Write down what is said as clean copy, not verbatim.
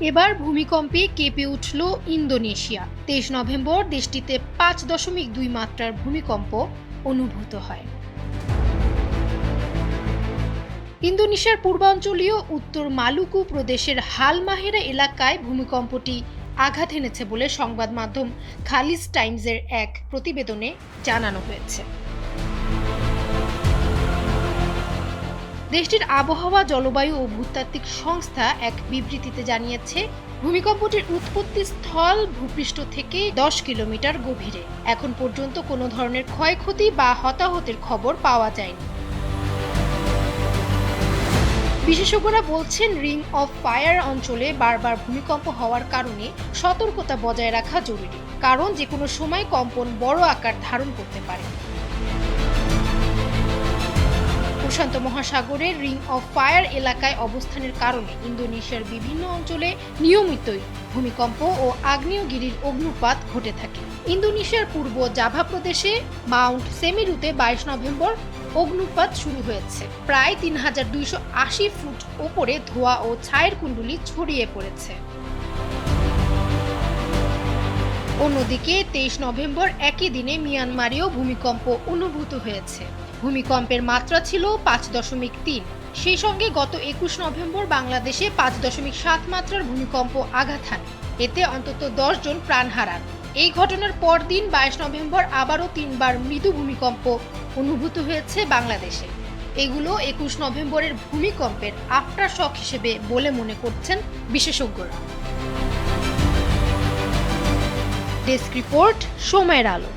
এবার ভূমিকম্পে কেঁপে উঠল ইন্দোনেশিয়া। 23 নভেম্বর দেশটিতে 5.2 মাত্রার ভূমিকম্প অনুভূত হয়। ইন্দোনেশিয়ার পূর্বাঞ্চলীয় উত্তর মালুকু প্রদেশের হালমাহেরা এলাকায় ভূমিকম্পটি আঘাত এনেছে বলে সংবাদ মাধ্যম খালিজ টাইমসের এক প্রতিবেদনে জানানো হয়েছে। দেশটির আবহাওয়া, জলবায়ু ও ভূতাত্ত্বিক সংস্থা এক বিবৃতিতে জানিয়েছে, ভূমিকম্পটির উৎপত্তি স্থল ভূপৃষ্ঠ থেকে 10 কিলোমিটার গভীরে। এখন পর্যন্ত কোনো ধরনের ক্ষয়ক্ষতি বা হতাহতের খবর পাওয়া যায়নি। বিশেষজ্ঞরা বলছেন, রিং অফ ফায়ার অঞ্চলে বারবার ভূমিকম্প হওয়ার কারণে সতর্কতা বজায় রাখা জরুরি, কারণ যে কোনো সময় কম্পন বড় আকার ধারণ করতে পারে। প্রশান্ত মহাসাগরের রিং অফ ফায়ার এলাকায় অবস্থানের কারণে ইন্দোনেশিয়ার বিভিন্ন অঞ্চলে নিয়মিতই ভূমিকম্প ও আগ্নেয়গিরির অগ্নুৎপাত ঘটে থাকে। ইন্দোনেশিয়ার পূর্ব জাভা প্রদেশে মাউন্ট সেমেরুতে 22 নভেম্বর অগ্নুৎপাত শুরু হয়েছে। প্রায় 3280 ফুট ওপরে ধোঁয়া ও ছায়ের কুণ্ডলী ছড়িয়ে পড়েছে। অন্যদিকে 23 নভেম্বর একই দিনে মিয়ানমারেও ভূমিকম্প অনুভূত হয়েছে। ভূমিকম্পের মাত্রা ছিল 5.3। সেই সঙ্গে গত 21 নভেম্বর বাংলাদেশে 5.7 মাত্রার ভূমিকম্প আঘাত হানে। এতে অন্তত 10 জন প্রাণ হারান। এই ঘটনার পরদিন 22 নভেম্বর আবারও 3 বার মৃদু ভূমিকম্প অনুভূত হয়েছে বাংলাদেশে। এগুলো 21 নভেম্বরের ভূমিকম্পের আফটার শক হিসেবে বলে মনে করছেন বিশেষজ্ঞরা। ডেস্ক রিপোর্ট, সময়ের আলো।